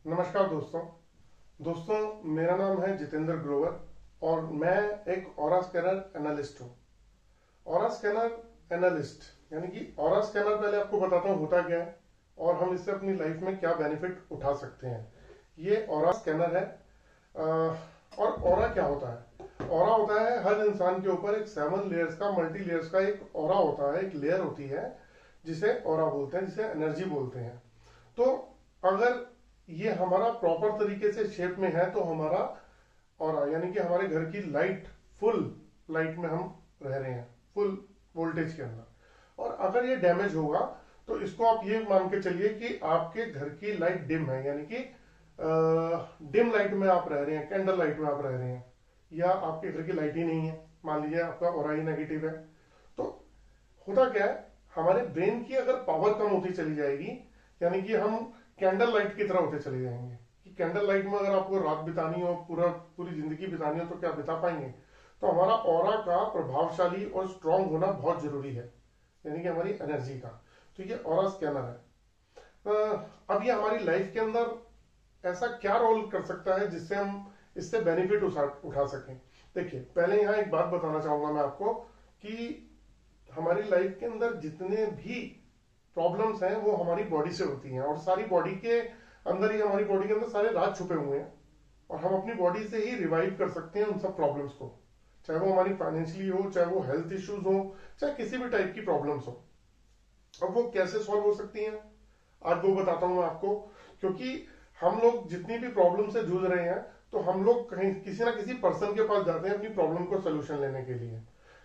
नमस्कार दोस्तों। मेरा नाम है जितेंद्र ग्रोवर और मैं एक ऑरा स्कैनर एनालिस्ट हूँ। ऑरा स्कैनर एनालिस्ट यानी कि ऑरा स्कैनर पहले आपको बताता हूँ होता क्या है और हम इससे अपनी लाइफ में क्या बेनिफिट उठा सकते हैं। ये ऑरा स्कैनर है। और ऑरा क्या होता है? ऑरा होता है हर इंसान के ऊपर एक 7 लेयर्स का मल्टी लेयर्स का एक ऑरा होता है, एक लेयर होती है जिसे ऑरा बोलते हैं, जिसे एनर्जी बोलते हैं। तो अगर ये हमारा प्रॉपर तरीके से शेप में है तो हमारा ऑरा यानी कि हमारे घर की लाइट फुल लाइट में हम रह रहे हैं, फुल वोल्टेज के अंदर। और अगर ये डैमेज होगा तो इसको आप ये मान के चलिए कि आपके घर की लाइट डिम है, यानी कि डिम लाइट में आप रह रहे हैं, कैंडल लाइट में आप रह रहे हैं, या आपके घर की लाइट ही नहीं है, मान लीजिए आपका ऑरा ही नेगेटिव है। तो होता क्या है, हमारे ब्रेन की अगर पावर कम होती चली जाएगी, यानी कि हम कैंडल लाइट की तरह होते चले जाएंगे कि कैंडल लाइट में अगर आपको रात बितानी हो, पूरी जिंदगी बितानी हो तो क्या बिता पाएंगे। तो हमारा ऑरा का प्रभावशाली और स्ट्रांग होना बहुत जरूरी है, यानी कि हमारी एनर्जी का। तो ये ऑरा स्कैनर है। अब ये हमारी लाइफ के अंदर ऐसा क्या रोल कर सकता है जिससे हम इससे बेनिफिट उठा सकें। देखिए, पहले यहाँ एक बात बताना चाहूंगा मैं आपको कि हमारी लाइफ के अंदर जितने भी प्रॉब्लम्स हैं वो हमारी बॉडी से होती हैं, और सारी बॉडी के अंदर ही, हमारी बॉडी के अंदर सारे राज छुपे हुए हैं, और हम अपनी बॉडी से ही रिवाइव कर सकते हैं उन सब प्रॉब्लम्स को, चाहे वो हमारी फाइनेंशियली हो, चाहे वो हेल्थ इश्यूज हो, चाहे किसी भी टाइप की प्रॉब्लम्स हो। अब वो कैसे सॉल्व हो सकती हैं आज वो बताता हूं मैं आपको। क्योंकि हम लोग जितनी भी प्रॉब्लम से जूझ रहे हैं तो हम लोग कहीं किसी ना किसी पर्सन के पास जाते हैं अपनी प्रॉब्लम को सोल्यूशन लेने के लिए।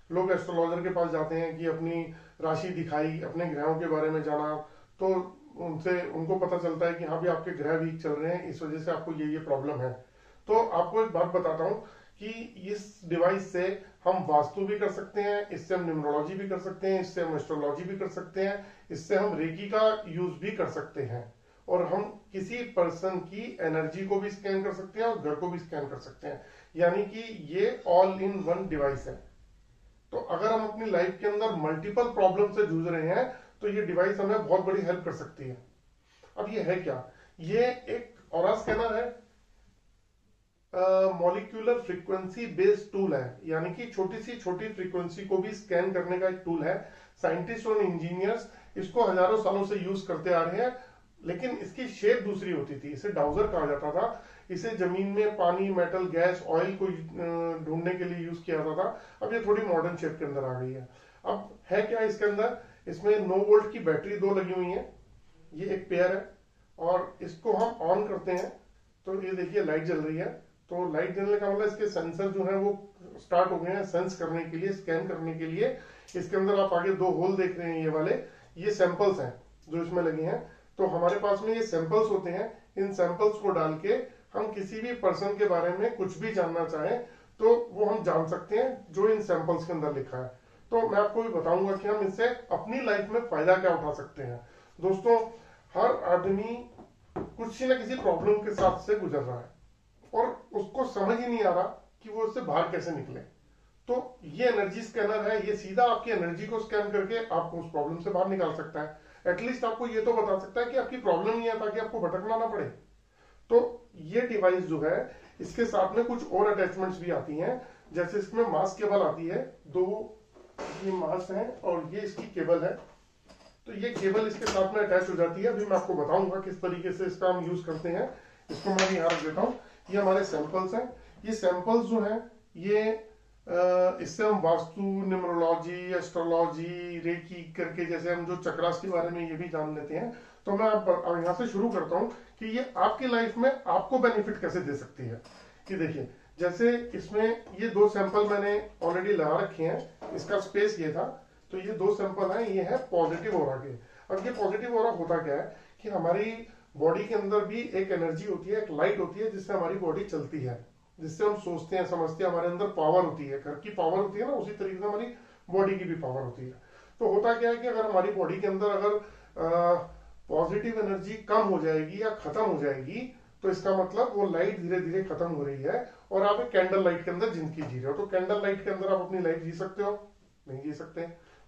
लोग एस्ट्रोलॉजर के पास जाते हैं कि अपनी राशि दिखाई, अपने ग्रहों के बारे में जाना, तो उनसे उनको पता चलता है कि हाँ भी आपके ग्रह वीक चल रहे हैं, इस वजह से आपको ये प्रॉब्लम है। तो आपको एक बात बताता हूँ कि इस डिवाइस से हम वास्तु भी कर सकते हैं, इससे हम न्यूमरोलॉजी भी कर सकते हैं, इससे हम एस्ट्रोलॉजी भी कर सकते हैं, इससे हम रेकी का यूज भी कर सकते हैं, और हम किसी पर्सन की एनर्जी को भी स्कैन कर सकते हैं और घर को भी स्कैन कर सकते हैं। यानी कि ये ऑल इन वन डिवाइस है। तो अगर हम अपनी लाइफ के अंदर मल्टीपल प्रॉब्लम से जूझ रहे हैं तो ये डिवाइस हमें बहुत बड़ी हेल्प कर सकती है। अब ये है क्या? ये एक ऑरा स्कैनर है, मॉलिक्यूलर फ्रीक्वेंसी बेस्ड टूल है, यानी कि छोटी सी छोटी फ्रीक्वेंसी को भी स्कैन करने का एक टूल है। साइंटिस्ट और इंजीनियर्स इसको हजारों सालों से यूज करते आ रहे हैं, लेकिन इसकी शेप दूसरी होती थी। इसे डाउजर कहा जाता था। इसे जमीन में पानी, मेटल, गैस, ऑयल को ढूंढने के लिए यूज किया जाता था। अब ये थोड़ी मॉडर्न शेप के अंदर आ गई है। अब है क्या इसके अंदर? इसमें 9 वोल्ट की बैटरी 2 लगी हुई है, ये एक पेयर है, और इसको हम ऑन करते हैं तो ये देखिए लाइट जल रही है। तो लाइट जलने का मतलब इसके सेंसर जो है वो स्टार्ट हो गए हैं सेंस करने के लिए, स्कैन करने के लिए। इसके अंदर आप आगे 2 होल देख रहे हैं, ये वाले, ये सैंपल्स हैं जो इसमें लगे हैं। तो हमारे पास में ये सैंपल्स होते हैं। इन सैंपल्स को डाल के हम किसी भी पर्सन के बारे में कुछ भी जानना चाहें तो वो हम जान सकते हैं जो इन सैंपल्स के अंदर लिखा है। तो मैं आपको भी बताऊंगा कि हम इससे अपनी लाइफ में फायदा क्या उठा सकते हैं। दोस्तों, हर आदमी कुछ ना किसी प्रॉब्लम के साथ से गुजर रहा है और उसको समझ ही नहीं आ रहा कि वो उससे बाहर कैसे निकले। तो ये एनर्जी स्कैनर है, ये सीधा आपकी एनर्जी को स्कैन करके आपको उस प्रॉब्लम से बाहर निकाल सकता है। एटलीस्ट आपको ये तो बता सकता है कि आपकी प्रॉब्लम नहीं है, ताकि आपको भटकना ना पड़े। तो ये डिवाइस जो है, इसके साथ में कुछ और अटैचमेंट्स भी आती हैं। जैसे इसमें मास केबल आती है, 2 ये मास है और ये इसकी केबल है। तो ये केबल इसके साथ में अटैच हो जाती है। अभी मैं आपको बताऊंगा किस तरीके से इसका हम यूज करते हैं। इसको मैं यहाँ रख देता हूँ। ये हमारे सैंपल्स हैं। ये सैंपल्स जो हैं ये इससे हम वास्तु, न्यूमरोलॉजी, एस्ट्रोलॉजी, रेकी करके, जैसे हम जो चक्रास के बारे में ये भी जान लेते हैं। तो मैं अब यहाँ से शुरू करता हूँ कि ये आपकी लाइफ में आपको बेनिफिट कैसे दे सकती है। कि देखिए, जैसे इसमें ये 2 सैंपल मैंने ऑलरेडी लगा रखे हैं, इसका स्पेस ये था। तो ये 2 सैंपल हैं, ये है पॉजिटिव ऑरा के। अब ये पॉजिटिव ऑरा होता क्या है कि हमारी बॉडी के अंदर भी एक एनर्जी होती है, एक लाइट होती है, जिससे हमारी बॉडी चलती है, जिससे हम सोचते हैं, समझते हैं। हमारे अंदर पावर होती है, घर की पावर होती है ना, उसी तरीके से हमारी बॉडी की भी पावर होती है। तो होता क्या है कि अगर हमारी बॉडी के अंदर अगर पॉजिटिव एनर्जी कम हो जाएगी या खत्म हो जाएगी, तो इसका मतलब वो लाइट धीरे धीरे खत्म हो रही है और आप एक कैंडल लाइट के अंदर जिंदगी जी रहे हो। तो कैंडल लाइट के अंदर आप अपनी लाइफ जी सकते हो? नहीं जी सकते।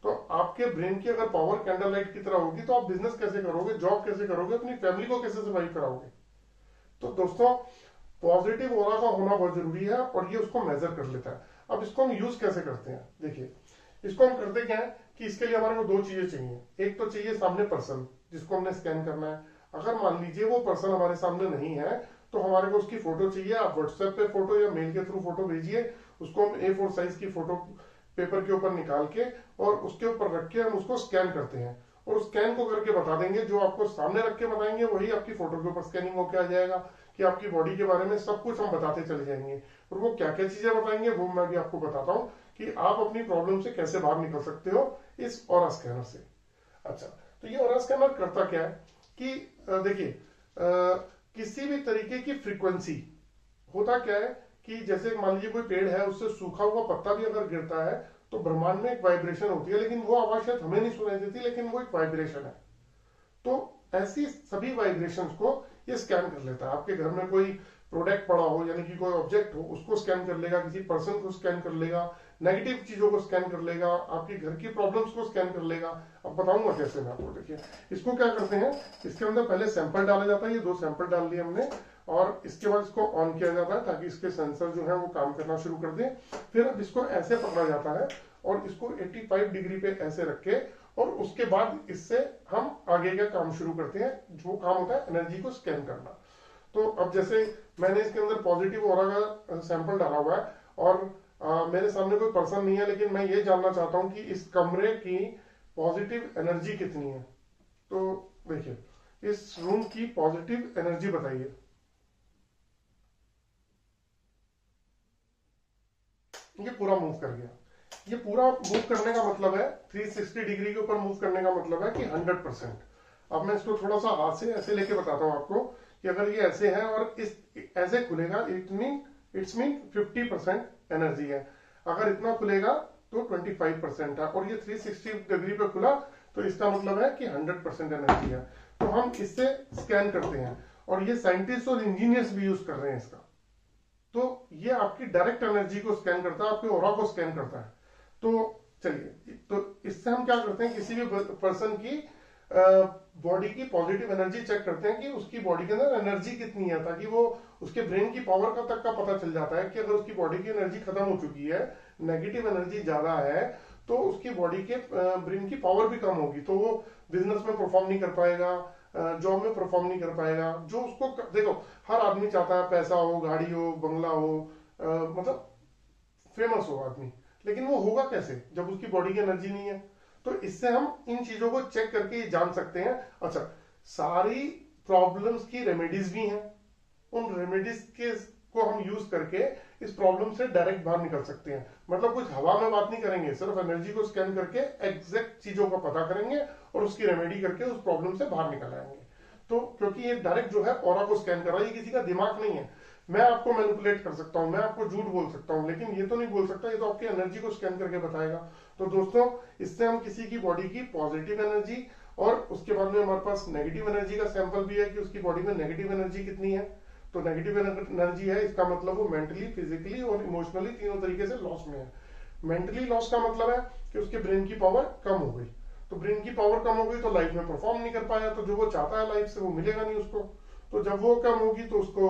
तो आपके ब्रेन की अगर पावर कैंडल लाइट की तरह होगी तो आप बिजनेस कैसे करोगे, जॉब कैसे करोगे, अपनी फैमिली को कैसे सर्वाइव कराओगे? तो दोस्तों पॉजिटिव ऑरा का होना बहुत जरूरी है और ये उसको मेजर कर लेता है। अब इसको हम यूज कैसे करते हैं, देखिए इसको हम करते क्या है कि इसके लिए हमारे को दो चीजें चाहिए। एक तो चाहिए सामने पर्सन जिसको हमने स्कैन करना है। अगर मान लीजिए वो पर्सन हमारे सामने नहीं है तो हमारे को उसकी फोटो चाहिए। आप व्हाट्सएप पे फोटो या मेल के थ्रू फोटो भेजिए, उसको हम A4 साइज की फोटो पेपर के ऊपर निकाल के और उसके ऊपर रख के हम उसको स्कैन करते हैं और स्कैन को करके बता देंगे। जो आपको सामने रख के बताएंगे वही आपकी फोटो के ऊपर स्कैनिंग होकर आ जाएगा कि आपकी बॉडी के बारे में सब कुछ हम बताते चले जाएंगे। और वो क्या क्या चीजें बताएंगे वो मैं भी आपको बताता हूँ कि आप अपनी प्रॉब्लम से कैसे बाहर निकल सकते हो इस ऑरा स्कैनर से। अच्छा, तो ये ऑरा स्कैनर करता क्या है कि देखिए किसी भी तरीके की फ्रीक्वेंसी, होता क्या है कि जैसे मान लीजिए कोई पेड़ है उससे सूखा हुआ पत्ता भी अगर गिरता है तो ब्रह्मांड में एक वाइब्रेशन होती है, लेकिन वो आवाज शायद हमें नहीं सुनाई देती, लेकिन वो एक वाइब्रेशन है। तो ऐसी सभी वाइब्रेशंस को ये स्कैन कर लेता है। आपके घर में कोई प्रोडक्ट पड़ा हो यानी कि कोई ऑब्जेक्ट हो उसको स्कैन कर लेगा, किसी पर्सन को स्कैन कर लेगा, नेगेटिव चीजों को स्कैन कर लेगा, आपके घर की प्रॉब्लम्स को स्कैन कर लेगा। अब बताऊंगा कैसे मैं आपको। देखिए इसको क्या करते हैं, इसके अंदर पहले सैंपल डाला जाता है। ये 2 सैंपल डाल लिए हमने और इसके बाद इसको ऑन किया जाता है ताकि इसके सेंसर जो है वो काम करना शुरू कर दें। फिर अब इसको ऐसे पकड़ा जाता है और इसको 85 डिग्री पे ऐसे रख के और उसके बाद इससे हम आगे का काम शुरू करते हैं, जो काम होता है एनर्जी को स्कैन करना। तो अब जैसे मैंने इसके अंदर पॉजिटिव ऑरा का सैंपल डाला हुआ है और मेरे सामने कोई पर्सन नहीं है, लेकिन मैं ये जानना चाहता हूं कि इस कमरे की पॉजिटिव एनर्जी कितनी है। तो देखिए इस रूम की पॉजिटिव एनर्जी बताइए। ये पूरा मूव कर गया। ये पूरा मूव करने का मतलब है 360 डिग्री के ऊपर मूव करने का मतलब है कि 100%। अब मैं इसको थोड़ा सा हाथ से ऐसे लेके बताता हूं आपको कि अगर ये ऐसे है और इस ऐसे खुलेगा इट्स मीन 50% एनर्जी है। अगर इतना खुलेगा तो 25% है और ये 360 डिग्री पे खुला तो इसका मतलब है कि 100% एनर्जी है। तो हम इससे स्कैन करते हैं और ये साइंटिस्ट और इंजीनियर्स भी यूज कर रहे हैं इसका। तो ये आपकी डायरेक्ट एनर्जी को स्कैन करता है, आपके ऑरा को स्कैन करता है। तो चलिए, तो इससे हम क्या करते हैं, किसी भी पर्सन की बॉडी की पॉजिटिव एनर्जी चेक करते हैं कि उसकी बॉडी के अंदर एनर्जी कितनी है, ताकि वो उसके ब्रेन की पावर का तक का पता चल जाता है कि अगर उसकी बॉडी की एनर्जी खत्म हो चुकी है, नेगेटिव एनर्जी ज्यादा है, तो उसकी बॉडी के ब्रेन की पावर भी कम होगी, तो वो बिजनेस में परफॉर्म नहीं कर पाएगा, जॉब में परफॉर्म नहीं कर पाएगा। जो उसको देखो, हर आदमी चाहता है पैसा हो, गाड़ी हो, बंगला हो, मतलब फेमस हो आदमी, लेकिन वो होगा कैसे जब उसकी बॉडी की एनर्जी नहीं है। तो इससे हम इन चीजों को चेक करके ये जान सकते हैं। अच्छा, सारी प्रॉब्लम्स की रेमेडीज भी हैं, उन रेमेडीज के को हम यूज करके इस प्रॉब्लम से डायरेक्ट बाहर निकल सकते हैं। मतलब कुछ हवा में बात नहीं करेंगे, सिर्फ एनर्जी को स्कैन करके एग्जैक्ट चीजों का पता करेंगे और उसकी रेमेडी करके उस प्रॉब्लम से बाहर निकल आएंगे। तो क्योंकि ये डायरेक्ट जो है ऑरा को स्कैन कर रहा है, ये किसी का दिमाग नहीं है। मैं आपको मैनिपुलेट कर सकता हूं, मैं आपको झूठ बोल सकता हूं, लेकिन ये तो नहीं बोल सकता, ये तो आपकी एनर्जी को स्कैन करके बताएगा। तो दोस्तों, इससे हम किसी की बॉडी की पॉजिटिव एनर्जी और उसके बाद में हमारे पास नेगेटिव एनर्जी का सैंपल भी है कि उसकी बॉडी में नेगेटिव एनर्जी कितनी है। तो नेगेटिव एनर्जी है, इसका मतलब वो मेंटली, फिजिकली और इमोशनली तीनों तरीके से लॉस में है। मेंटली लॉस का मतलब है कि उसके ब्रेन की पावर कम हो गई, तो ब्रेन की पावर कम हो गई तो लाइफ में परफॉर्म नहीं कर पाया, तो जो वो चाहता है लाइफ से वो मिलेगा नहीं उसको। तो जब वो कम होगी तो उसको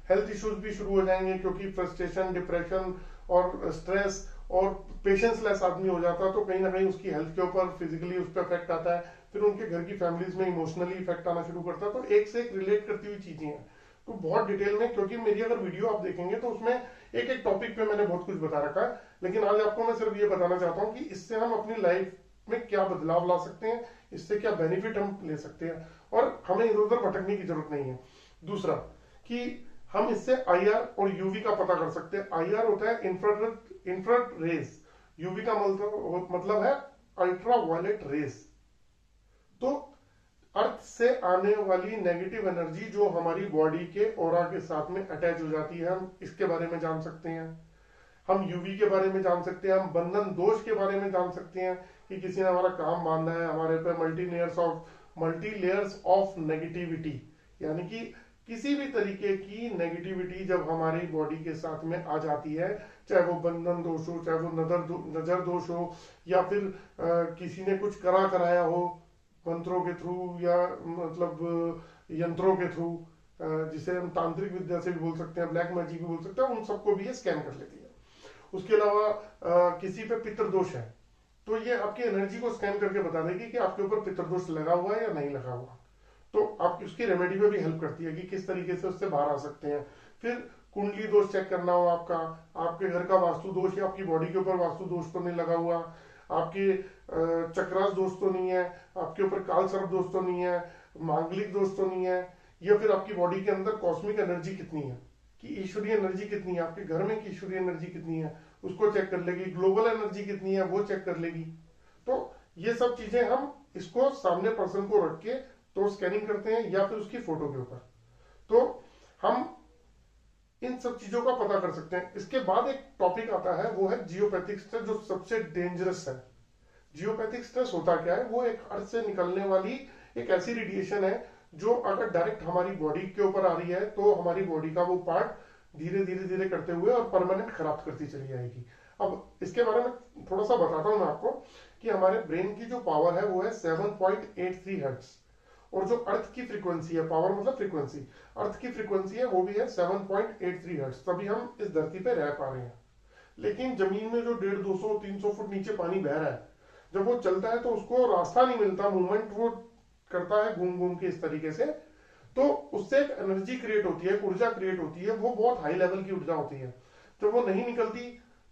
हेल्थ इश्यूज भी शुरू हो जाएंगे, क्योंकि फ्रस्ट्रेशन, डिप्रेशन और स्ट्रेस और पेशेंस लेस आदमी हो जाता है, तो कहीं ना कहीं उसकी हेल्थ के ऊपर, फिजिकली उस पर इफेक्ट आता है। फिर उनके घर की फैमिलीज में इमोशनली इफेक्ट आना शुरू करता है। तो एक से एक रिलेट करती हुई चीजें हैं। तो बहुत डिटेल में, क्योंकि मेरी अगर वीडियो आप देखेंगे तो उसमें एक एक टॉपिक पे मैंने बहुत कुछ बता रखा है, लेकिन आज आपको मैं सिर्फ ये बताना चाहता हूँ कि इससे हम अपनी लाइफ में क्या बदलाव ला सकते हैं, इससे क्या बेनिफिट हम ले सकते हैं और हमें इधर उधर भटकने की जरूरत नहीं है। दूसरा कि हम इससे आईआर और यूवी का पता कर सकते हैं। आईआर होता है इंफ्रारेड रेस, यूवी का मतलब है अल्ट्रा वायलेट रेस। तो अर्थ से आने वाली नेगेटिव एनर्जी जो हमारी बॉडी के ऑरा के साथ में अटैच हो जाती है, हम इसके बारे में जान सकते हैं। हम यूवी के बारे में जान सकते हैं, हम बंधन दोष के बारे में जान सकते हैं कि किसी ने हमारा काम बांधा है, हमारे पे मल्टी लेयर्स ऑफ नेगेटिविटी, यानी कि किसी भी तरीके की नेगेटिविटी जब हमारी बॉडी के साथ में आ जाती है, चाहे वो बंधन दोष हो, चाहे वो नजर दोष हो, या फिर किसी ने कुछ कराया हो मंत्रों के थ्रू या मतलब यंत्रों के थ्रू, जिसे हम तांत्रिक विद्या से भी बोल सकते हैं, ब्लैक मैजिक भी बोल सकते हैं, उन सबको भी ये स्कैन कर लेती है। उसके अलावा किसी पे पितृदोष है तो ये आपकी एनर्जी को स्कैन करके बता देगी कि आपके ऊपर पितृदोष लगा हुआ है या नहीं लगा हुआ। तो आप उसकी रेमेडी में भी हेल्प करती है कि किस तरीके से उससे बाहर आ सकते हैं। फिर कुंडली दोष चेक करना हो आपका, आपके घर का वास्तु दोष या आपकी बॉडी के ऊपर वास्तु दोष तो नहीं लगा हुआ, आपके चक्रास दोष तो नहीं है, आपके ऊपर काल सर्प दोष तो नहीं है, मांगलिक दोष तो नहीं है, या फिर आपकी बॉडी के अंदर कॉस्मिक एनर्जी कितनी है, कि ईश्वरीय एनर्जी कितनी है, आपके घर में की ईश्वरीय एनर्जी कितनी है उसको चेक कर लेगी, ग्लोबल एनर्जी कितनी है वो चेक कर लेगी। तो ये सब चीजें हम इसको सामने पर्सन को रख के तो स्कैनिंग करते हैं या फिर उसकी फोटो के ऊपर, तो हम इन सब चीजों का पता कर सकते हैं। इसके बाद एक टॉपिक आता है वो है जियोपैथिक स्ट्रेस, जो सबसे डेंजरस है। जियोपैथिक स्ट्रेस होता क्या है, वो एक अर्थ से निकलने वाली एक ऐसी रेडिएशन है जो अगर डायरेक्ट हमारी बॉडी के ऊपर आ रही है तो हमारी बॉडी का वो पार्ट धीरे धीरे धीरे करते हुए और परमानेंट खराब करती चली जाएगी। अब इसके बारे में थोड़ा सा बताता हूं मैं आपको कि हमारे ब्रेन की जो पावर है वो है 7.83 हर्ट्ज, और जो अर्थ की फ्रीक्वेंसी है, पावर मतलब फ्रीक्वेंसी, अर्थ की फ्रीक्वेंसी है वो भी है 7.83 हर्ट्ज, तभी हम इस धरती पे रह पा रहे हैं। लेकिन जमीन में जो 150, 200, 300 फुट नीचे पानी बह रहा है, जब वो चलता है तो उसको रास्ता नहीं मिलता, मूवमेंट वो करता है घूम घूम के इस तरीके से, तो उससे एक एनर्जी क्रिएट होती है, ऊर्जा क्रिएट होती है, वो बहुत हाई लेवल की ऊर्जा होती है। जब वो नहीं निकलती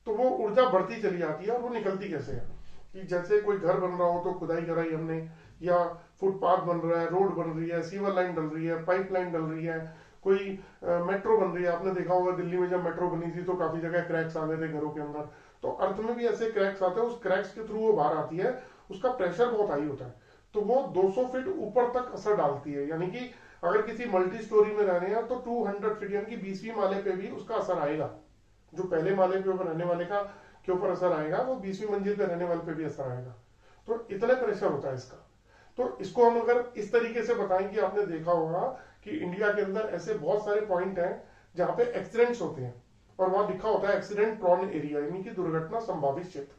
तो वो ऊर्जा बढ़ती चली जाती है, और वो निकलती कैसे है कि जैसे कोई घर बन रहा हो तो खुदाई कराई हमने, या फुटपाथ बन रहा है, रोड बन रही है, सीवर लाइन डल रही है, पाइप लाइन डल रही है, कोई मेट्रो बन रही है। आपने देखा होगा दिल्ली में जब मेट्रो बनी थी तो काफी जगह क्रैक्स आ गए थे घरों के अंदर, तो अर्थ में भी ऐसे क्रैक्स आते हैं, उस क्रैक्स के थ्रू वो बाहर आती है, उसका प्रेशर बहुत हाई होता है, तो वो 200 फीट ऊपर तक असर डालती है। यानी कि अगर किसी मल्टी स्टोरी में रह रहे हैं तो 200 फीट यानी कि 20वीं माले पे भी उसका असर आएगा। जो पहले माले पे ऊपर रहने वाले का के ऊपर असर आएगा, वो 20वीं मंजिल पे रहने वाले पे भी असर आएगा। तो इतना प्रेशर होता है इसका। तो इसको हम अगर इस तरीके से बताएं कि आपने देखा होगा कि इंडिया के अंदर ऐसे बहुत सारे पॉइंट हैं जहां पे एक्सीडेंट्स होते हैं, और वहां लिखा होता है एक्सीडेंट प्रोन एरिया, यानी कि दुर्घटना संभावित क्षेत्र।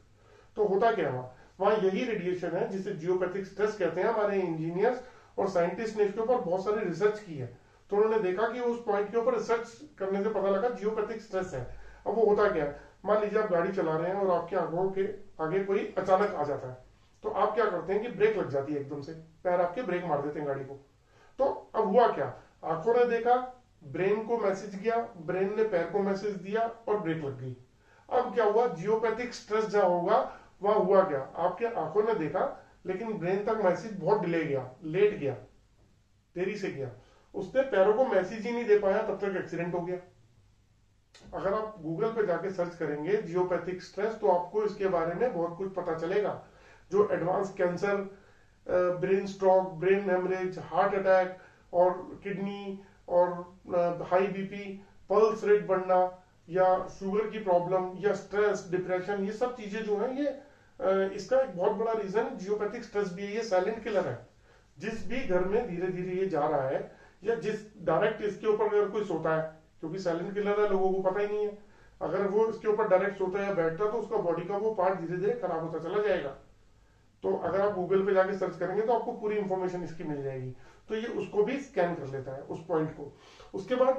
तो होता क्या है वहां यही रेडिएशन है जिसे जियोपैथिक स्ट्रेस कहते हैं। हमारे इंजीनियर्स और साइंटिस्ट ने इसके ऊपर बहुत सारी रिसर्च की है, तो उन्होंने देखा कि उस पॉइंट के ऊपर रिसर्च करने से पता लगा जियोपैथिक स्ट्रेस है। अब वो होता क्या है, मान लीजिए आप गाड़ी चला रहे हैं और आपकी आंखों के आगे कोई अचानक आ जाता है, तो आप क्या करते हैं कि ब्रेक लग जाती है एकदम से, पैर आपके ब्रेक मार देते हैं गाड़ी को। तो अब हुआ क्या, आंखों ने देखा, ब्रेन को मैसेज गया, ब्रेन ने पैर को मैसेज दिया और ब्रेक लग गई। अब क्या हुआ, जियोपैथिक स्ट्रेस जहां होगा वहां हुआ क्या, आपके आंखों ने देखा लेकिन ब्रेन तक मैसेज बहुत डिले गया, लेट गया, देरी से गया, उसने पैरों को मैसेज ही नहीं दे पाया, तब तक एक्सीडेंट हो गया। अगर आप गूगल पे जाके सर्च करेंगे जियोपैथिक स्ट्रेस तो आपको इसके बारे में बहुत कुछ पता चलेगा। जो advance cancer, brain stroke, brain haemorrhage, heart attack और किडनी और हाई बीपी, पल्स रेट बढ़ना या शुगर की प्रॉब्लम या स्ट्रेस, डिप्रेशन, ये सब चीजें जो है ये इसका एक बहुत बड़ा रीजन जियोपैथिक स्ट्रेस भी है। ये साइलेंट किलर है। जिस भी घर में धीरे धीरे ये जा रहा है या जिस डायरेक्ट इसके ऊपर अगर कोई सोता है, क्योंकि साइलेंट किलर है लोगों को पता ही नहीं है, अगर वो इसके ऊपर डायरेक्ट सोता है या बैठता है तो उसका बॉडी का वो पार्ट धीरे धीरे खराब होता चला जाएगा। तो अगर आप गूगल पे जाके सर्च करेंगे तो आपको पूरी इंफॉर्मेशन इसकी मिल जाएगी। तो ये उसको भी स्कैन कर लेता है उस पॉइंट को। उसके बाद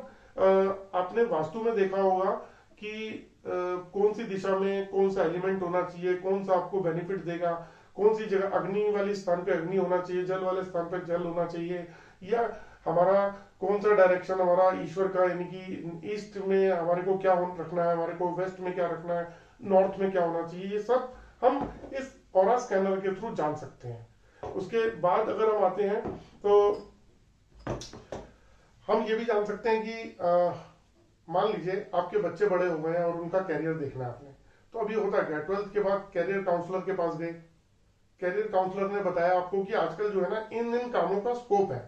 आपने वास्तु में देखा होगा कि कौन सी दिशा में कौन सा एलिमेंट होना चाहिए, कौन सा आपको बेनिफिट देगा, कौन सी जगह अग्नि वाले स्थान पे अग्नि होना चाहिए, जल वाले स्थान पे जल होना चाहिए, या हमारा कौन सा डायरेक्शन हमारा ईश्वर का, यानी कि ईस्ट में हमारे को क्या रखना है, हमारे को वेस्ट में क्या रखना है, नॉर्थ में क्या होना चाहिए, ये सब हम इस ऑरा स्कैनर के थ्रू जान सकते हैं। उसके बाद अगर हम आते हैं तो हम ये भी जान सकते हैं कि मान लीजिए आपके बच्चे बड़े हो गए हैं और उनका कैरियर देखना है आपने, तो अभी होता क्या, 12th के बाद कैरियर काउंसलर के पास गए, कैरियर काउंसलर ने बताया आपको कि आजकल जो है ना इन कामों का स्कोप है,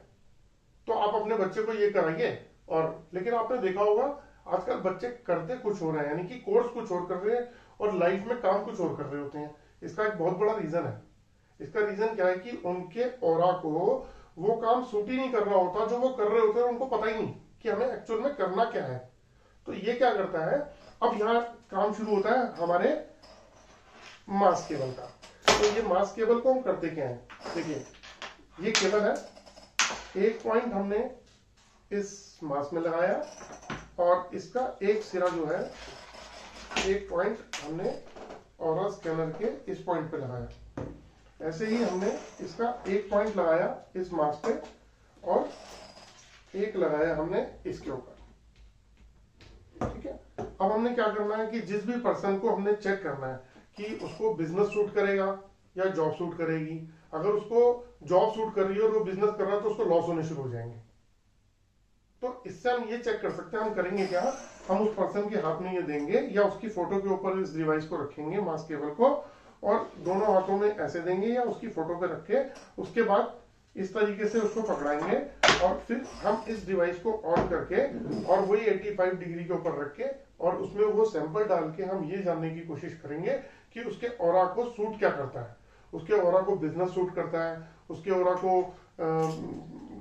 तो आप अपने बच्चे को ये कराइए। और लेकिन आपने देखा होगा आजकल बच्चे करते कुछ हो रहे हैं, यानी कि कोर्स कुछ और कर रहे हैं और लाइफ में काम कुछ और कर रहे होते हैं। इसका एक बहुत बड़ा रीजन है। इसका रीजन क्या है कि उनके ऑरा को वो काम सूट ही नहीं कर रहा होता जो वो कर रहे होते हैं, उनको पता ही नहीं कि हमें एक्चुअल में करना क्या है। तो ये क्या करता है, अब यहाँ काम शुरू होता है हमारे मास केबल का। तो ये मास केबल को हम करते क्या है, देखिए ये केबल है, एक पॉइंट हमने इस मास में लगाया और इसका एक सिरा जो है, एक पॉइंट हमने ऑरा स्कैनर के इस पॉइंट पे लगाया। ऐसे ही हमने इसका एक पॉइंट लगाया इस मास पे और एक लगाया हमने इसके ऊपर। ठीक है, अब हमने क्या करना है कि जिस भी पर्सन को हमने चेक करना है कि उसको बिजनेस सूट करेगा या जॉब सूट करेगी। अगर उसको जॉब सूट कर रही है और वो बिजनेस कर रहा है तो उसको लॉस होने शुरू हो जाएंगे। तो इससे हम ये चेक कर सकते हैं, हम करेंगे क्या, हम उस पर्सन के हाथ में ये देंगे या उसकी फोटो के ऊपर इस डिवाइस को रखेंगे, मास केबल को, और दोनों हाथों में ऐसे देंगे या उसकी फोटो पे रख के उसके बाद इस तरीके से उसको पकड़ाएंगे और फिर हम इस डिवाइस को ऑन करके और वही 85 डिग्री के ऊपर रख के और उसमें वो सैंपल डाल के हम ये जानने की कोशिश करेंगे कि उसके ऑरा को सूट क्या करता है। उसके ऑरा को बिजनेस सूट करता है, उसके ऑरा को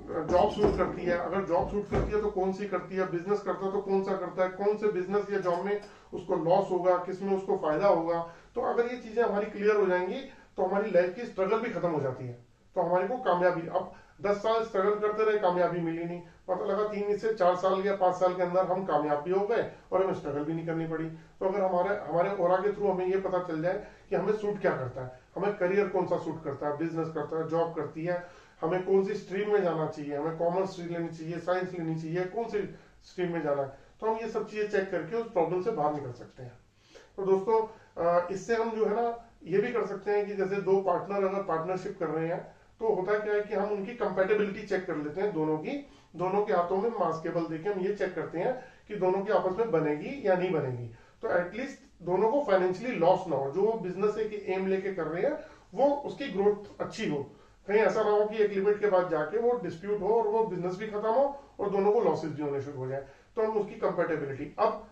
जॉब सूट करती है, अगर जॉब सूट करती है तो कौन सी करती है, बिजनेस करता है तो कौन सा करता है, कौन से बिजनेस या जॉब में उसको लॉस होगा, किसमें उसको फायदा होगा। तो अगर ये चीजें हमारी क्लियर हो जाएंगी तो हमारी लाइफ की स्ट्रगल भी खत्म हो जाती है। तो हमारे को कामयाबी, अब 10 साल स्ट्रगल करते रहे, कामयाबी मिली नहीं, पता लगा 3 से 4 साल या 5 साल के अंदर हम कामयाब भी हो गए और हमें स्ट्रगल भी नहीं करनी पड़ी। तो अगर हमारे ऑरा के थ्रू हमें ये पता चल जाए कि हमें सूट क्या करता है, हमें करियर कौन सा सूट करता है, बिजनेस करता है, जॉब करती है, हमें कौन सी स्ट्रीम में जाना चाहिए, हमें कॉमर्स स्ट्रीम लेनी चाहिए, साइंस लेनी चाहिए, कौन सी स्ट्रीम में जाना है, तो हम ये सब चीजें चेक करके उस प्रॉब्लम से बाहर निकल सकते हैं। तो दोस्तों इससे हम जो है ना ये भी कर सकते हैं कि जैसे दो पार्टनर अगर पार्टनरशिप कर रहे हैं तो होता क्या है कि हम उनकी कंपेटेबिलिटी चेक कर लेते हैं, दोनों के हाथों में मास केबल देके हम ये चेक करते हैं कि दोनों की आपस में बनेगी या नहीं बनेगी। तो एटलीस्ट दोनों को फाइनेंशियली लॉस ना हो, जो वो बिजनेस एक एम लेके कर रहे हैं वो उसकी ग्रोथ अच्छी हो, कहीं ऐसा ना हो कि एक लिमिट के बाद जाके वो डिस्प्यूट हो और वो बिजनेस भी खत्म हो और दोनों को लॉसेस भी होने शुरू हो जाए। तो हम उसकी कंपेटेबिलिटी, अब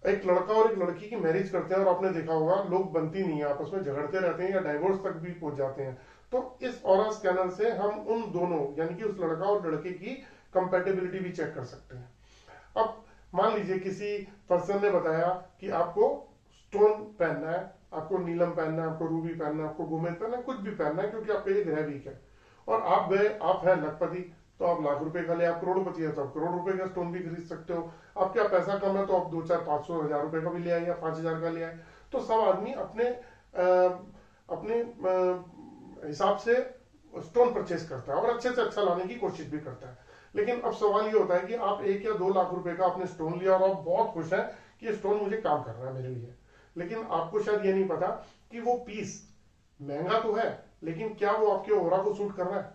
एक लड़का और एक लड़की की मैरिज करते हैं और आपने देखा होगा लोग बनती नहीं है, आपस में झगड़ते रहते हैं या डाइवोर्स तक भी पहुंच जाते हैं। तो इस ऑरा स्कैनर से हम उन दोनों यानी कि उस लड़का और लड़के की कंपेटेबिलिटी भी चेक कर सकते हैं। अब मान लीजिए किसी पर्सन ने बताया कि आपको स्टोन पहनना है, आपको नीलम पहनना है, आपको रूबी पहनना है, आपको गोमेद पहनना है, कुछ भी पहनना है क्योंकि आपका ये ग्रह वीक है और आप गए, आप है लखपति तो आप लाख रुपए का ले, आप करोड़पति है तो आप करोड़ रुपए का स्टोन भी खरीद सकते हो, आपके यहाँ पैसा कम है तो आप 2-4-500-1000 रुपए का भी ले आए या 5000 का ले आए। तो सब आदमी अपने अपने हिसाब से स्टोन परचेस करता है और अच्छे से अच्छा लाने की कोशिश भी करता है। लेकिन अब सवाल ये होता है कि आप 1 या 2 लाख रुपए का आपने स्टोन लिया और आप बहुत खुश हैं कि ये स्टोन मुझे काम कर रहा है मेरे लिए, लेकिन आपको शायद ये नहीं पता कि वो पीस महंगा तो है लेकिन क्या वो आपके ओरा को सूट कर रहा है।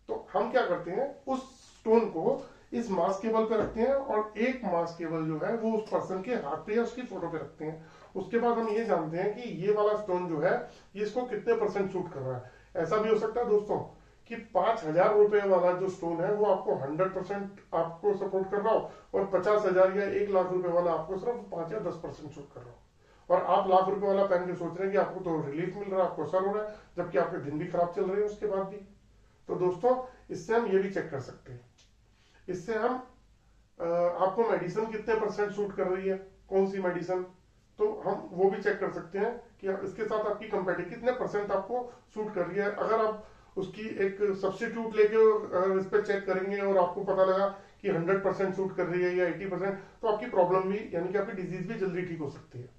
तो हम क्या करते हैं, उस स्टोन को इस मास केबल पे रखते हैं और एक मास केबल जो है वो उस पर्सन के हाथ पे या उसकी फोटो पे रखते हैं। उसके बाद हम ये जानते हैं कि ये वाला स्टोन जो है ये इसको कितने % सूट कर रहा है। ऐसा भी हो सकता है दोस्तों कि 5000 रुपए वाला जो स्टोन है वो आपको 100% आपको सपोर्ट कर रहा हो और 50,000 या 1 लाख रुपए वाला आपको सिर्फ 5 या 10% सूट कर रहा हो, और आप लाख रुपए वाला पहन के सोच रहे हैं कि आपको तो रिलीफ मिल रहा है, आपको असर हो रहा है, जबकि आपके दिन भी खराब चल रहे हैं उसके बाद भी। तो दोस्तों इससे हम ये भी चेक कर सकते हैं, इससे हम आपको मेडिसिन कितने % सूट कर रही है, कौन सी मेडिसिन, तो हम वो भी चेक कर सकते हैं कि इसके साथ आपकी कंपेटिव कितने % आपको सूट कर रही है। अगर आप उसकी एक सब्स्टिट्यूट लेके इस पे चेक करेंगे और आपको पता लगा कि 100% सूट कर रही है या 80%, तो आपकी प्रॉब्लम भी यानी कि आपकी डिजीज भी जल्दी ठीक हो सकती है।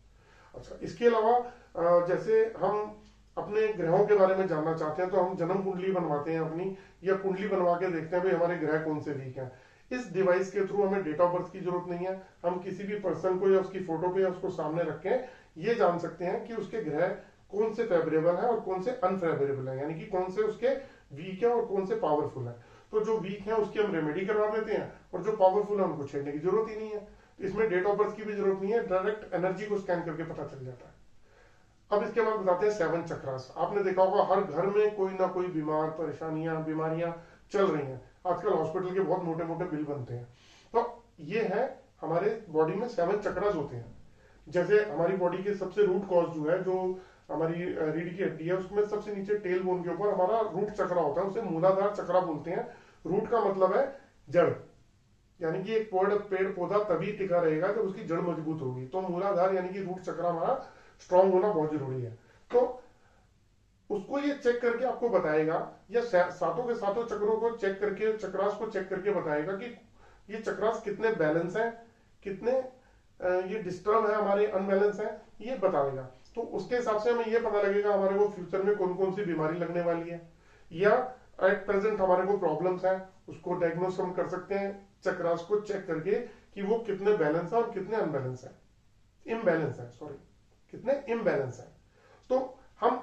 अच्छा, इसके अलावा जैसे हम अपने ग्रहों के बारे में जानना चाहते हैं तो हम जन्म कुंडली बनवाते हैं अपनी, या कुंडली बनवा के देखते हैं भाई हमारे ग्रह कौन से वीक हैं। इस डिवाइस के थ्रू हमें डेट ऑफ बर्थ की जरूरत नहीं है, हम किसी भी पर्सन को या उसकी फोटो पे या उसको सामने रख के ये जान सकते हैं कि उसके ग्रह कौन से फेवरेबल है और कौन से अनफेवरेबल है, यानी कि कौन से उसके वीक है और कौन से पावरफुल है। तो जो वीक है उसकी हम रेमेडी करवा देते हैं और जो पावरफुल है उनको छेड़ने की जरूरत ही नहीं है। इसमें डेट ऑफ बर्थ की भी जरूरत नहीं है, डायरेक्ट एनर्जी को स्कैन करके पता चल जाता है। अब इसके बाद बताते हैं 7 चक्रास। आपने देखा होगा हर घर में कोई ना कोई बीमारियां चल रही हैं, आजकल हॉस्पिटल के बहुत मोटे मोटे बिल बनते हैं। तो ये है हमारे बॉडी में 7 चक्रास होते हैं। जैसे हमारी बॉडी के सबसे रूट कॉज जो है, जो हमारी रीढ़ की हड्डी है, उसमें सबसे नीचे टेल बोन के ऊपर हमारा रूट चक्रा होता है, उसे मूलाधार चक्रा बोलते हैं। रूट का मतलब है जड़, यानी कि एक पेड़ पौधा तभी टिका रहेगा जब उसकी जड़ मजबूत होगी। तो मूलाधार यानी कि रूट चक्रा हमारा स्ट्रांग होना बहुत जरूरी है। तो उसको ये चेक करके आपको बताएगा, या सातों के सातों चक्रों को चेक करके, चक्रास को चेक करके बताएगा कि ये चक्रास कितने बैलेंस हैं, कितने ये डिस्टर्ब है, हमारे अनबैलेंस है, ये बता देगा। तो उसके हिसाब से हमें ये पता लगेगा हमारे को फ्यूचर में कौन कौन सी बीमारी लगने वाली है, या एट प्रेजेंट हमारे को प्रॉब्लम्स हैं, उसको डायग्नोस हम कर सकते हैं चक्रास को चेक करके कि वो कितने बैलेंस है और कितने अनबैलेंस है, इम्बैलेंस है, सॉरी, कितने इम्बैलेंस है। तो हम,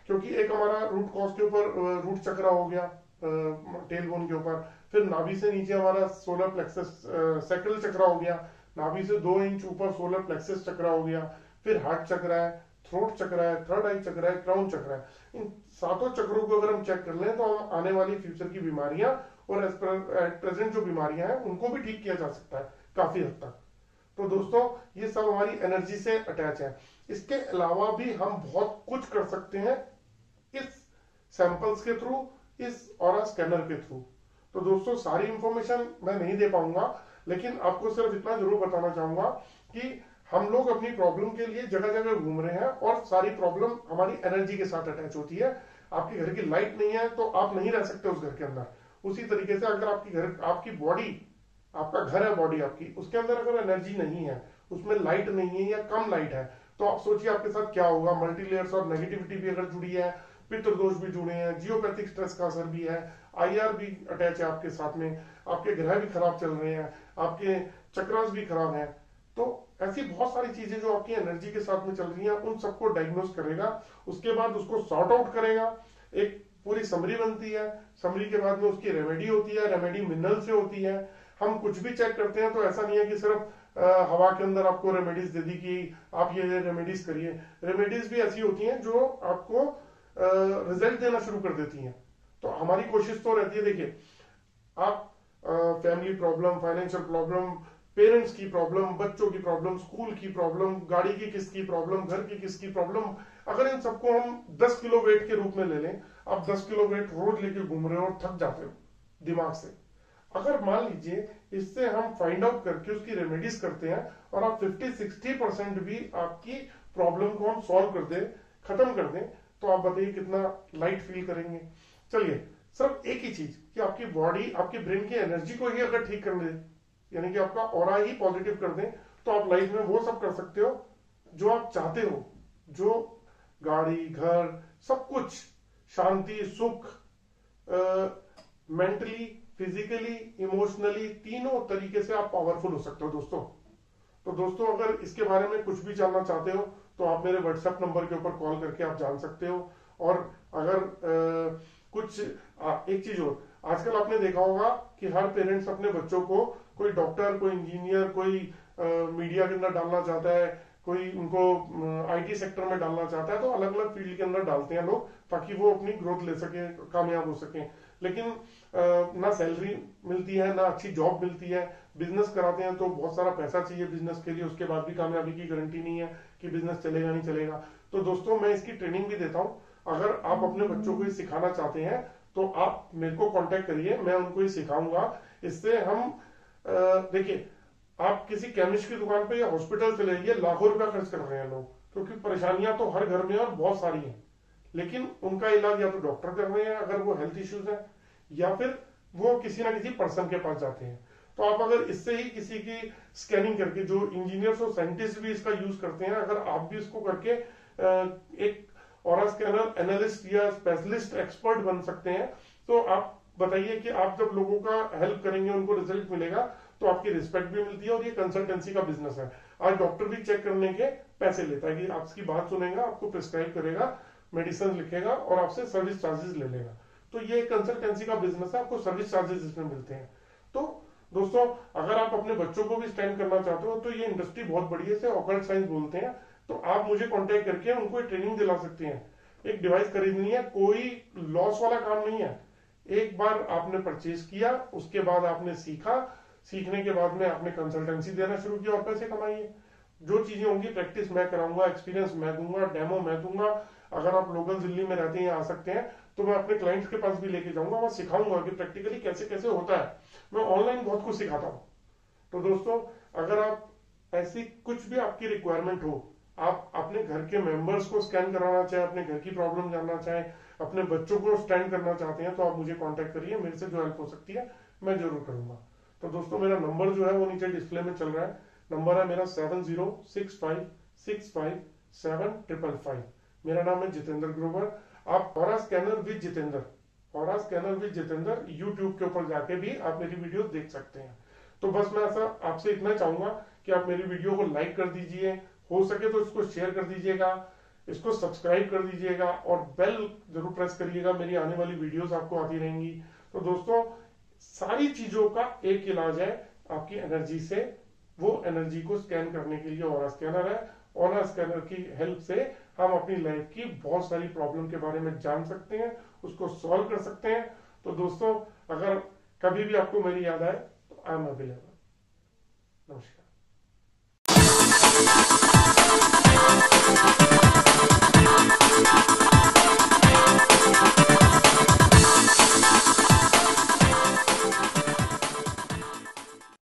क्योंकि एक हमारा रूट कॉज के ऊपर रूट चक्रा हो गया टेल बोन के ऊपर, फिर नाभि से नीचे हमारा सोलर प्लेक्सस सैक्रल चक्रा हो गया, नाभि से 2 इंच ऊपर सोलर प्लेक्सस चक्रा हो गया, फिर हार्ट चक्रा है, थ्रोट चक्रा है, थर्ड आई चक्रा है, क्राउन चक्रा है। इन 7 चक्रों को अगर हम चेक कर लें तो हम आने वाली फ्यूचर की बीमारियां और एट प्रेजेंट जो बीमारियां हैं उनको भी ठीक किया जा सकता है काफी हद तक। तो दोस्तों ये सब हमारी एनर्जी से अटैच है। इसके अलावा भी हम बहुत कुछ कर सकते हैं इस सैंपल्स के थ्रू, इस ऑरा स्कैनर के थ्रू। तो दोस्तों सारी इंफॉर्मेशन मैं नहीं दे पाऊंगा, लेकिन आपको सिर्फ इतना जरूर बताना चाहूंगा कि हम लोग अपनी प्रॉब्लम के लिए जगह जगह घूम रहे हैं और सारी प्रॉब्लम हमारी एनर्जी के साथ अटैच होती है। आपके घर की लाइट नहीं है तो आप नहीं रह सकते उस घर के अंदर। उसी तरीके से अगर आपकी बॉडी, आपका घर है बॉडी आपकी, उसके अंदर अगर एनर्जी नहीं है, उसमें लाइट नहीं है या कम लाइट है, तो आप सोचिए आपके साथ क्या होगा। मल्टीलेयर्स और नेगेटिविटी भी अगर जुड़ी है, पितृदोष भी जुड़े हैं, जियोपैथिक स्ट्रेस का असर भी है, आईआर भी अटैच है आपके साथ में, आपके ग्रह भी खराब चल रहे हैं, आपके चक्रास भी खराब हैं। तो ऐसी बहुत सारी चीजें जो आपकी एनर्जी के साथ में चल रही हैं, उन सबको डायग्नोस करेगा, उसके बाद उसको सॉर्ट आउट करेगा। एक पूरी समरी बनती है, समरी के बाद में उसकी रेमेडी होती है, रेमेडी मिनरल से होती है। हम कुछ भी चेक करते हैं तो ऐसा नहीं है कि सिर्फ हवा के अंदर आपको रेमेडीज दे दी कि आप ये रेमेडीज करिए। रेमेडीज भी ऐसी होती हैं जो आपको रिजल्ट देना शुरू कर देती हैं। तो हमारी कोशिश तो रहती है, देखिए आप family problem, financial problem, parents की प्रॉब्लम, बच्चों की प्रॉब्लम, स्कूल की प्रॉब्लम, गाड़ी की किसकी प्रॉब्लम, घर की किसकी प्रॉब्लम, अगर इन सबको हम 10 किलो वेट के रूप में ले लें, आप 10 किलो वेट रोज लेके घूम रहे हो और थक जाते हो दिमाग से। अगर मान लीजिए इससे हम फाइंड आउट करके उसकी रेमेडीज करते हैं और आप 50-60% भी आपकी प्रॉब्लम को हम सॉल्व कर दें, खत्म कर दें, तो आप बताइए कितना लाइट फील करेंगे। चलिए सिर्फ एक ही चीज कि आपकी बॉडी, आपकी ब्रेन की एनर्जी को ही अगर ठीक कर दे, यानी कि आपका ऑरा ही पॉजिटिव कर दें, तो आप लाइफ में वो सब कर सकते हो जो आप चाहते हो। जो गाड़ी, घर, सब कुछ, शांति, सुख, मेंटली, फिजिकली, इमोशनली, तीनों तरीके से आप पावरफुल हो सकते हो दोस्तों। तो दोस्तों अगर इसके बारे में कुछ भी जानना चाहते हो तो आप मेरे व्हाट्सएप नंबर के ऊपर कॉल करके आप जान सकते हो। और अगर एक चीज और, आजकल आपने देखा होगा कि हर पेरेंट्स अपने बच्चों को कोई डॉक्टर, कोई इंजीनियर, कोई मीडिया के अंदर डालना चाहता है, कोई उनको आईटी सेक्टर में डालना चाहता है, तो अलग अलग फील्ड के अंदर डालते हैं लोग ताकि वो अपनी ग्रोथ ले सके, कामयाब हो सके। लेकिन ना सैलरी मिलती है, ना अच्छी जॉब मिलती है। बिजनेस कराते हैं तो बहुत सारा पैसा चाहिए बिजनेस के लिए, उसके बाद भी कामयाबी की गारंटी नहीं है कि बिजनेस चलेगा नहीं चलेगा। तो दोस्तों मैं इसकी ट्रेनिंग भी देता हूं। अगर आप अपने बच्चों को ये सिखाना चाहते हैं तो आप मेरे को कांटेक्ट करिए, मैं उनको ये सिखाऊंगा। इससे हम देखिए, आप किसी केमिस्ट की दुकान पे या हॉस्पिटल चले जाइए, लाखों रुपया खर्च कर रहे हैं लोग, क्योंकि परेशानियां तो हर घर में और बहुत सारी हैं, लेकिन उनका इलाज या तो डॉक्टर कर रहे हैं अगर वो हेल्थ इश्यूज है, या फिर वो किसी ना किसी पर्सन के पास जाते हैं। तो आप अगर इससे ही किसी की स्कैनिंग करके, जो इंजीनियर्स और साइंटिस्ट भी इसका यूज करते हैं, अगर आप भी इसको करके एक ऑरा स्कैनर एनालिस्ट या स्पेशलिस्ट एक्सपर्ट बन सकते हैं, तो आप बताइए कि आप जब लोगों का हेल्प करेंगे, उनको रिजल्ट मिलेगा, तो आपकी रिस्पेक्ट भी मिलती है। और ये कंसल्टेंसी का बिजनेस है। आज डॉक्टर भी चेक करने के पैसे लेता है कि आपकी बात सुनेगा, आपको प्रिस्क्राइब करेगा, मेडिसिन लिखेगा और आपसे सर्विस चार्जेस ले लेगा। तो ये कंसल्टेंसी का बिजनेस है, आपको सर्विस चार्जेस इसमें मिलते हैं। तो दोस्तों अगर आप अपने बच्चों को भी स्टैंड करना चाहते हो तो ये इंडस्ट्री बहुत बड़ी है, इसे ऑकल्ट साइंस बोलते हैं। तो आप मुझे कांटेक्ट करके उनको ट्रेनिंग दिला सकते हैं। एक डिवाइस खरीदनी है, कोई लॉस वाला काम नहीं है। एक बार आपने परचेज किया, उसके बाद आपने सीखा, सीखने के बाद में आपने कंसल्टेंसी देना शुरू किया और पैसे कमाइए। जो चीजें होंगी प्रैक्टिस मैं कराऊंगा, एक्सपीरियंस मैं दूंगा, डेमो मैं दूंगा। अगर आप लोकल दिल्ली में रहते हैं, आ सकते हैं, तो मैं अपने क्लाइंट्स के पास भी लेके जाऊंगा, मैं सिखाऊंगा कि प्रैक्टिकली कैसे कैसे होता है। मैं ऑनलाइन बहुत कुछ सिखाता हूँ। तो दोस्तों अगर आप ऐसी कुछ भी आपकी रिक्वायरमेंट हो, आप अपने घर के मेंबर्स को स्कैन कराना चाहे, अपने घर की प्रॉब्लम जानना चाहे, अपने बच्चों को स्टैंड करना चाहते हैं, तो आप मुझे कांटेक्ट करिए। मेरे से जो हेल्प हो सकती है मैं जरूर करूंगा। तो दोस्तों मेरा नंबर जो है वो नीचे डिस्प्ले में चल रहा है। नंबर है मेरा 7065657555। मेरा नाम है जितेंद्र ग्रोवर। आप aura scanner with Jitendra, aura scanner with Jitendra YouTube के ऊपर जाके भी आप मेरी वीडियो देख सकते हैं। तो बस मैं ऐसा आपसे इतना चाहूंगा कि आप मेरी वीडियो को लाइक कर दीजिए, हो सके तो इसको शेयर कर दीजिएगा, इसको सब्सक्राइब कर दीजिएगा और बेल जरूर प्रेस करिएगा, मेरी आने वाली वीडियोस आपको आती रहेंगी। तो दोस्तों सारी चीजों का एक इलाज है आपकी एनर्जी से, वो एनर्जी को स्कैन करने के लिए ऑरा स्कैनर है। ऑरा स्कैनर की हेल्प से हम अपनी लाइफ की बहुत सारी प्रॉब्लम के बारे में जान सकते हैं, उसको सॉल्व कर सकते हैं। तो दोस्तों अगर कभी भी आपको मेरी याद आए तो आई एम अवेलेबल। नमस्कार।